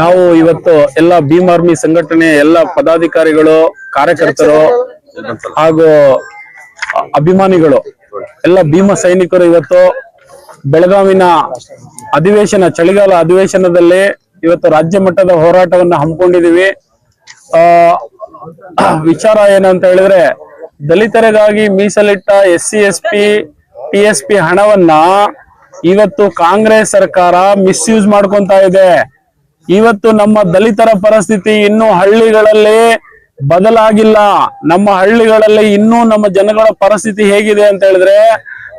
ನಾವು ಇವತ್ತು ಎಲ್ಲ ಭೀಮ್ ಆರ್ಮಿ ಸಂಘಟನೆ ಎಲ್ಲ ಪದಾಧಿಕಾರಿಗಳು, ಕಾರ್ಯಕರ್ತರು ಹಾಗೂ ಅಭಿಮಾನಿಗಳು, ಎಲ್ಲ ಭೀಮ ಸೈನಿಕರು ಇವತ್ತು ಬೆಳಗಾವಿನ ಅಧಿವೇಶನ, ಚಳಿಗಾಲ ಅಧಿವೇಶನದಲ್ಲಿ ಇವತ್ತು ರಾಜ್ಯ ಮಟ್ಟದ ಹೋರಾಟವನ್ನ ಹಮ್ಮಿಕೊಂಡಿದೀವಿ. ವಿಚಾರ ಏನಂತ ಹೇಳಿದ್ರೆ, ದಲಿತರಿಗಾಗಿ ಮೀಸಲಿಟ್ಟ SC ST TSP ಹಣವನ್ನ ಇವತ್ತು ಕಾಂಗ್ರೆಸ್ ಸರ್ಕಾರ ಮಿಸ್ಯೂಸ್ ಮಾಡ್ಕೊಂತ ಇದೆ. ಇವತ್ತು ನಮ್ಮ ದಲಿತರ ಪರಿಸ್ಥಿತಿ ಇನ್ನೂ ಹಳ್ಳಿಗಳಲ್ಲಿ ಬದಲಾಗಿಲ್ಲ. ನಮ್ಮ ಹಳ್ಳಿಗಳಲ್ಲಿ ಇನ್ನೂ ನಮ್ಮ ಜನಗಳ ಪರಿಸ್ಥಿತಿ ಹೇಗಿದೆ ಅಂತ ಹೇಳಿದ್ರೆ,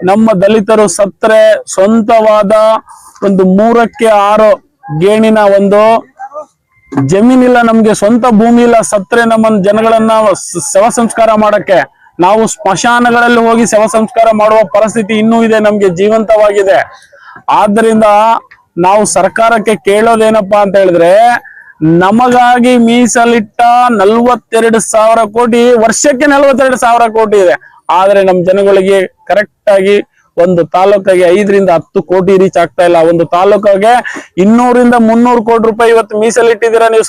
ನಮ್ಮ ದಲಿತರು ಸತ್ರೆ ಸ್ವಂತವಾದ ಒಂದು 3ಕ್ಕೆ 6 ಗೇಣಿನ ಒಂದು ಜಮೀನಿಲ್ಲ, ನಮ್ಗೆ ಸ್ವಂತ ಭೂಮಿ ಇಲ್ಲ. ಸತ್ರೆ ನಮ್ಮ ಜನಗಳನ್ನ ಶವ ಸಂಸ್ಕಾರ ಮಾಡಕ್ಕೆ ನಾವು ಸ್ಮಶಾನಗಳಲ್ಲಿ ಹೋಗಿ ಶವ ಸಂಸ್ಕಾರ ಮಾಡುವ ಪರಿಸ್ಥಿತಿ ಇನ್ನೂ ಇದೆ, ನಮ್ಗೆ ಜೀವಂತವಾಗಿದೆ. ಆದ್ದರಿಂದ ನಾವು ಸರ್ಕಾರಕ್ಕೆ ಕೇಳೋದೇನಪ್ಪಾ ಅಂತ ಹೇಳಿದ್ರೆ, ನಮಗಾಗಿ ಮೀಸಲಿಟ್ಟ 42,000 ಕೋಟಿ, ವರ್ಷಕ್ಕೆ 42,000 ಕೋಟಿ ಇದೆ. ಆದ್ರೆ ನಮ್ ಜನಗಳಿಗೆ ಕರೆಕ್ಟ್ ಆಗಿ ಒಂದು ತಾಲೂಕಿಗೆ 5 ರಿಂದ 10 ಕೋಟಿ ರೀಚ್ ಆಗ್ತಾ ಇಲ್ಲ. ಒಂದು ತಾಲೂಕಿಗೆ 200 ರಿಂದ 300 ಕೋಟಿ ರೂಪಾಯಿ ಇವತ್ತು ಮೀಸಲಿಟ್ಟಿದ್ದೀರಾ ನೀವು,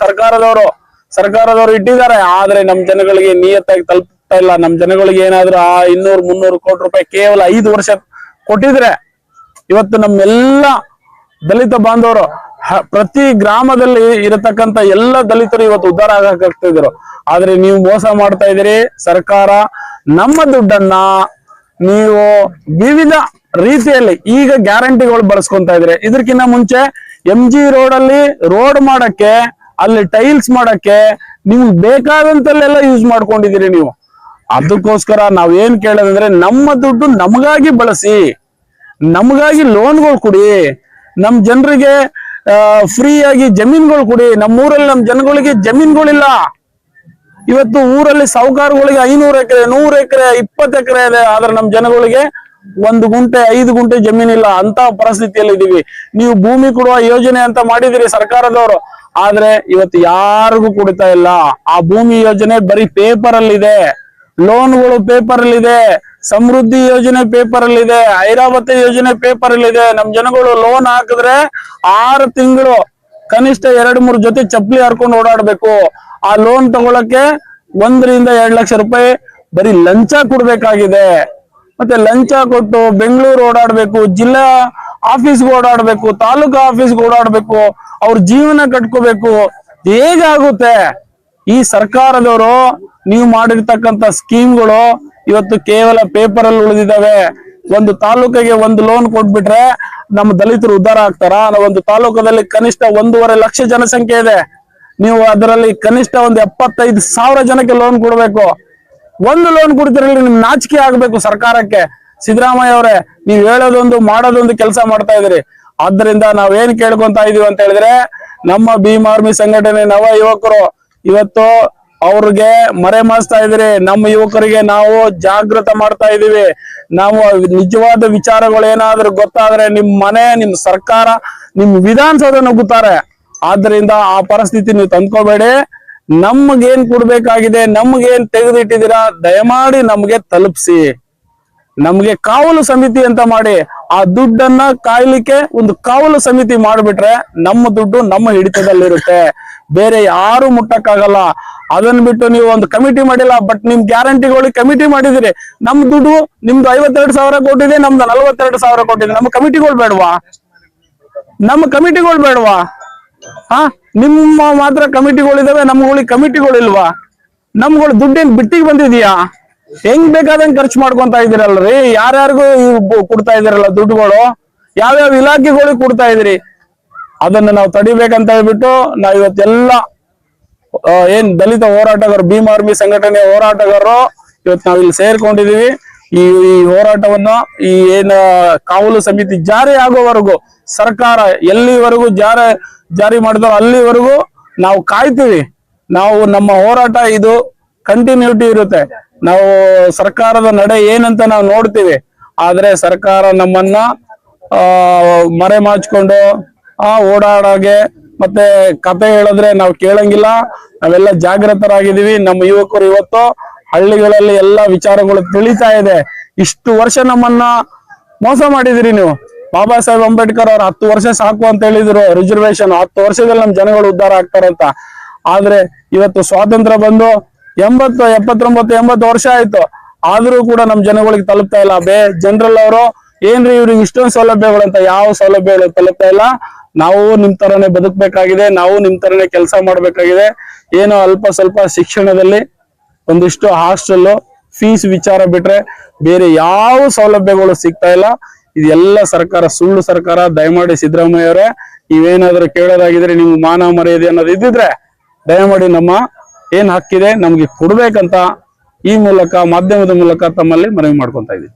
ಸರ್ಕಾರದವರು ಇಟ್ಟಿದ್ದಾರೆ. ಆದ್ರೆ ನಮ್ ಜನಗಳಿಗೆ ನಿಯತ್ತಾಗಿ ತಲುಪ್ತಾ ಇಲ್ಲ. ನಮ್ ಜನಗಳಿಗೆ ಏನಾದ್ರೂ ಆ 200-300 ಕೋಟಿ ರೂಪಾಯಿ ಕೇವಲ 5 ವರ್ಷ ಕೊಟ್ಟಿದ್ರೆ ಇವತ್ತು ನಮ್ಮೆಲ್ಲ ದಲಿತ ಬಾಂಧವರು, ಪ್ರತಿ ಗ್ರಾಮದಲ್ಲಿ ಇರತಕ್ಕಂತ ಎಲ್ಲ ದಲಿತರು ಇವತ್ತು ಉದ್ಧಾರ ಆಗಕ್ಕಾಗ್ತಿದ್ರು. ಆದ್ರೆ ನೀವು ಮೋಸ ಮಾಡ್ತಾ ಇದೀರಿ. ಸರ್ಕಾರ ನಮ್ಮ ದುಡ್ಡನ್ನ ನೀವು ವಿವಿಧ ರೀತಿಯಲ್ಲಿ ಈಗ ಗ್ಯಾರಂಟಿಗಳು ಬಳಸ್ಕೊಂತ ಇದ್ರೆ. ಇದಕ್ಕಿಂತ ಮುಂಚೆ MG ರೋಡ್ ಅಲ್ಲಿ ರೋಡ್ ಮಾಡಕ್ಕೆ, ಅಲ್ಲಿ ಟೈಲ್ಸ್ ಮಾಡಕ್ಕೆ ನಿಮ್ಗೆ ಬೇಕಾದಂತಲ್ಲೆಲ್ಲ ಯೂಸ್ ಮಾಡ್ಕೊಂಡಿದ್ದೀರಿ ನೀವು. ಅದಕ್ಕೋಸ್ಕರ ನಾವೇನ್ ಕೇಳೋದಂದ್ರೆ, ನಮ್ಮ ದುಡ್ಡು ನಮಗಾಗಿ ಬಳಸಿ, ನಮಗಾಗಿ ಲೋನ್ಗಳು ಕೊಡಿ, ನಮ್ ಜನರಿಗೆ ಫ್ರೀ ಆಗಿ ಜಮೀನ್ಗಳು ಕೊಡಿ. ನಮ್ಮೂರಲ್ಲಿ ನಮ್ ಜನಗಳಿಗೆ ಜಮೀನ್ಗಳಿಲ್ಲ. ಇವತ್ತು ಊರಲ್ಲಿ ಸಾಹುಕಾರಗಳಿಗೆ 500 ಎಕರೆ, 100 ಎಕರೆ, 20 ಎಕರೆ ಇದೆ. ಆದ್ರೆ ನಮ್ ಜನಗಳಿಗೆ 1 ಗುಂಟೆ 5 ಗುಂಟೆ ಜಮೀನಿಲ್ಲ. ಅಂತ ಪರಿಸ್ಥಿತಿಯಲ್ಲಿ ಇದೀವಿ. ನೀವು ಭೂಮಿ ಕೊಡುವ ಯೋಜನೆ ಅಂತ ಮಾಡಿದಿರಿ ಸರ್ಕಾರದವರು, ಆದ್ರೆ ಇವತ್ತು ಯಾರಿಗೂ ಕೊಡ್ತಾ ಇಲ್ಲ. ಆ ಭೂಮಿ ಯೋಜನೆ ಬರೀ ಪೇಪರ್ ಅಲ್ಲಿ ಇದೆ, ಲೋನ್ಗಳು ಪೇಪರ್ ಅಲ್ಲಿ ಇದೆ, ಸಮೃದ್ಧಿ ಯೋಜನೆ ಪೇಪರ್ ಅಲ್ಲಿ ಇದೆ, ಐರಾವತಿ ಯೋಜನೆ ಪೇಪರ್ ಅಲ್ಲಿ ಇದೆ. ನಮ್ ಜನಗಳು ಲೋನ್ ಹಾಕಿದ್ರೆ 6 ತಿಂಗಳು ಕನಿಷ್ಠ 2-3 ಜೊತೆ ಚಪ್ಪಲಿ ಹರ್ಕೊಂಡು ಓಡಾಡ್ಬೇಕು. ಆ ಲೋನ್ ತಗೊಳಕ್ಕೆ 1 ರಿಂದ 2 ಲಕ್ಷ ರೂಪಾಯಿ ಬರೀ ಲಂಚ ಕೊಡ್ಬೇಕಾಗಿದೆ. ಮತ್ತೆ ಲಂಚ ಕೊಟ್ಟು ಬೆಂಗಳೂರು ಓಡಾಡ್ಬೇಕು, ಜಿಲ್ಲಾ ಆಫೀಸ್ಗೆ ಓಡಾಡ್ಬೇಕು, ತಾಲೂಕು ಆಫೀಸ್ಗೆ ಓಡಾಡ್ಬೇಕು, ಅವ್ರ ಜೀವನ ಕಟ್ಕೋಬೇಕು. ಹೇಗಾಗುತ್ತೆ? ಈ ಸರ್ಕಾರದವರು ನೀವು ಮಾಡಿರ್ತಕ್ಕಂಥ ಸ್ಕೀಮ್ಗಳು ಇವತ್ತು ಕೇವಲ ಪೇಪರ್ ಅಲ್ಲಿ ಉಳಿದಿದ್ದಾವೆ. ಒಂದು ತಾಲೂಕಿಗೆ 1 ಲೋನ್ ಕೊಟ್ಬಿಟ್ರೆ ನಮ್ಮ ದಲಿತರು ಉದ್ಧಾರ ಆಗ್ತಾರ? ಒಂದು ತಾಲೂಕದಲ್ಲಿ ಕನಿಷ್ಠ 1.5 ಲಕ್ಷ ಜನಸಂಖ್ಯೆ ಇದೆ. ನೀವು ಅದರಲ್ಲಿ ಕನಿಷ್ಠ ಒಂದು 75,000 ಜನಕ್ಕೆ ಲೋನ್ ಕೊಡ್ಬೇಕು. 1 ಲೋನ್ ಕೊಡ್ತಿರಲಿ, ನಿಮ್ ನಾಚಿಕೆ ಆಗ್ಬೇಕು ಸರ್ಕಾರಕ್ಕೆ. ಸಿದ್ದರಾಮಯ್ಯ ಅವರೇ, ನೀವ್ ಹೇಳೋದೊಂದು ಮಾಡೋದೊಂದು ಕೆಲಸ ಮಾಡ್ತಾ ಇದ್ರಿ. ಆದ್ರಿಂದ ನಾವೇನ್ ಕೇಳ್ಕೊಂತ ಇದೀವಿ ಅಂತ ಹೇಳಿದ್ರೆ, ನಮ್ಮ ಭೀಮ್ ಆರ್ಮಿ ಸಂಘಟನೆ ನವ ಯುವಕರು ಇವತ್ತು ಅವ್ರಿಗೆ ಮರೆಮಾಚ್ತಾ ಇದ್ರಿ. ನಮ್ಮ ಯುವಕರಿಗೆ ನಾವು ಜಾಗೃತ ಮಾಡ್ತಾ ಇದೀವಿ. ನಾವು ನಿಜವಾದ ವಿಚಾರಗಳು ಏನಾದ್ರೂ ಗೊತ್ತಾದ್ರೆ ನಿಮ್ ಮನೆ, ನಿಮ್ ಸರ್ಕಾರ, ನಿಮ್ ವಿಧಾನಸೌಧ ನುಗ್ಗುತ್ತಾರೆ. ಆದ್ರಿಂದ ಆ ಪರಿಸ್ಥಿತಿ ನೀವು ತಂದ್ಕೋಬೇಡಿ. ನಮ್ಗೇನ್ ಕೊಡ್ಬೇಕಾಗಿದೆ, ನಮ್ಗೇನ್ ತೆಗೆದಿಟ್ಟಿದ್ದೀರಾ, ದಯಮಾಡಿ ನಮ್ಗೆ ತಲುಪಿಸಿ. ನಮ್ಗೆ ಕಾವಲು ಸಮಿತಿ ಅಂತ ಮಾಡಿ, ಆ ದುಡ್ಡನ್ನ ಕಾಯ್ಲಿಕ್ಕೆ ಒಂದು ಕಾವಲು ಸಮಿತಿ ಮಾಡ್ಬಿಟ್ರೆ ನಮ್ಮ ದುಡ್ಡು ನಮ್ಮ ಹಿಡಿತದಲ್ಲಿರುತ್ತೆ. ಬೇರೆ ಯಾರು ಮುಟ್ಟಕ್ಕಾಗಲ್ಲ. ಅದನ್ನ ಬಿಟ್ಟು ನೀವು ಒಂದು ಕಮಿಟಿ ಮಾಡಿಲ್ಲ, ಬಟ್ ನಿಮ್ ಗ್ಯಾರಂಟಿಗಳಿಗೆ ಕಮಿಟಿ ಮಾಡಿದಿರಿ. ನಮ್ ದುಡ್ಡು ನಿಮ್ದು 52,000 ಕೊಟ್ಟಿದೆ, ನಮ್ದು 42,000 ಕೊಟ್ಟಿದೆ. ನಮ್ಮ ಕಮಿಟಿಗಳು ಬೇಡವಾ? ನಿಮ್ಮ ಮಾತ್ರ ಕಮಿಟಿಗಳಿದಾವೆ, ನಮ್ಗಳಿಗೆ ಕಮಿಟಿಗಳಿಲ್ವಾ? ನಮ್ಗಳು ದುಡ್ಡೇನ್ ಬಿಟ್ಟಿಗೆ ಬಂದಿದೀಯಾ? ಹೆಂಗ್ ಬೇಕಾದಂಗ್ ಖರ್ಚು ಮಾಡ್ಕೊಂತ ಇದೀರಲ್ರಿ. ಯಾರ್ಯಾರಿಗೂ ಕೊಡ್ತಾ ಇದೀರಲ್ಲ ದುಡ್ಡುಗಳು, ಯಾವ್ಯಾವ ಇಲಾಖೆಗಳಿಗೆ ಕೊಡ್ತಾ ಇದೀರಿ. ಅದನ್ನ ನಾವು ತಡಿಬೇಕಂತ ಹೇಳ್ಬಿಟ್ಟು ನಾವ್ ಇವತ್ತೆಲ್ಲ ಏನ್ ದಲಿತ ಹೋರಾಟಗಾರರು, ಭೀಮ್ ಆರ್ಮಿ ಸಂಘಟನೆ ಹೋರಾಟಗಾರರು ಇವತ್ತು ನಾವ್ ಇಲ್ಲಿ ಸೇರ್ಕೊಂಡಿದೀವಿ. ಈ ಹೋರಾಟವನ್ನ, ಈ ಏನ ಕಾವಲು ಸಮಿತಿ ಜಾರಿ ಆಗೋವರೆಗೂ, ಸರ್ಕಾರ ಎಲ್ಲಿವರೆಗೂ ಜಾರಿ ಮಾಡಿದಾರೋ ಅಲ್ಲಿವರೆಗೂ ನಾವು ಕಾಯ್ತೀವಿ. ನಾವು ನಮ್ಮ ಹೋರಾಟ ಇದು ಕಂಟಿನ್ಯೂಟಿ ಇರುತ್ತೆ. ನಾವು ಸರ್ಕಾರದ ನಡೆ ಏನಂತ ನಾವು ನೋಡ್ತೀವಿ. ಆದ್ರೆ ಸರ್ಕಾರ ನಮ್ಮನ್ನ ಮರೆಮಾಚ್ಕೊಂಡು ಓಡಾಡಾಗೆ ಮತ್ತೆ ಕತೆ ಹೇಳಿದ್ರೆ ನಾವು ಕೇಳಂಗಿಲ್ಲ. ನಾವೆಲ್ಲ ಜಾಗೃತರಾಗಿದ್ದೀವಿ. ನಮ್ಮ ಯುವಕರು ಇವತ್ತು ಹಳ್ಳಿಗಳಲ್ಲಿ ಎಲ್ಲ ವಿಚಾರಗಳು ತಿಳಿತಾ ಇದೆ. ಇಷ್ಟು ವರ್ಷ ನಮ್ಮನ್ನ ಮೋಸ ಮಾಡಿದಿರಿ ನೀವು. ಬಾಬಾ ಸಾಹೇಬ್ ಅಂಬೇಡ್ಕರ್ ಅವ್ರು 10 ವರ್ಷ ಸಾಕು ಅಂತ ಹೇಳಿದ್ರು ರಿಸರ್ವೇಶನ್. 10 ವರ್ಷದಲ್ಲಿ ನಮ್ ಜನಗಳು ಉದ್ಧಾರ ಆಗ್ತಾರಂತ. ಆದ್ರೆ ಇವತ್ತು ಸ್ವಾತಂತ್ರ್ಯ ಬಂದು 80, 79, 80 ವರ್ಷ ಆಯ್ತು. ಆದ್ರೂ ಕೂಡ ನಮ್ ಜನಗಳಿಗೆ ತಲುಪ್ತಾ ಇಲ್ಲ. ಜನರಲ್ ಅವರು ಏನ್ರಿ ಇವ್ರಿಗೆ ಇಷ್ಟೊಂದು ಸೌಲಭ್ಯಗಳಂತ, ಯಾವ ಸೌಲಭ್ಯಗಳು ತಲುಪ್ತಾ ಇಲ್ಲ. ನಾವು ನಿಮ್ ತರನೇ ಬದುಕಬೇಕಾಗಿದೆ, ನಾವು ನಿಮ್ ತರನೇ ಕೆಲಸ ಮಾಡ್ಬೇಕಾಗಿದೆ. ಏನೋ ಅಲ್ಪ ಸ್ವಲ್ಪ ಶಿಕ್ಷಣದಲ್ಲಿ ಒಂದಿಷ್ಟು ಹಾಸ್ಟೆಲ್ ಫೀಸ್ ವಿಚಾರ ಬಿಟ್ರೆ ಬೇರೆ ಯಾವ ಸೌಲಭ್ಯಗಳು ಸಿಗ್ತಾ ಇಲ್ಲ. ಇದೆಲ್ಲ ಸರ್ಕಾರ ಸುಳ್ಳು ಸರ್ಕಾರ. ದಯಮಾಡಿ ಸಿದ್ದರಾಮಯ್ಯ ಅವರೇ, ನೀವೇನಾದ್ರೂ ಕೇಳೋದಾಗಿದ್ರೆ, ನಿಮ್ಗೆ ಮಾನ ಮರ್ಯಾದೆ ಅನ್ನೋದು ಇದ್ದಿದ್ರೆ ದಯಮಾಡಿ ನಮ್ಮ ಏನ್ ಹಕ್ಕಿದೆ ನಮ್ಗೆ ಕೊಡ್ಬೇಕಂತ ಈ ಮೂಲಕ ಮಾಧ್ಯಮದ ಮೂಲಕ ತಮ್ಮಲ್ಲಿ ಮನವಿ ಮಾಡ್ಕೊಂತ ಇದ್ದೀವಿ.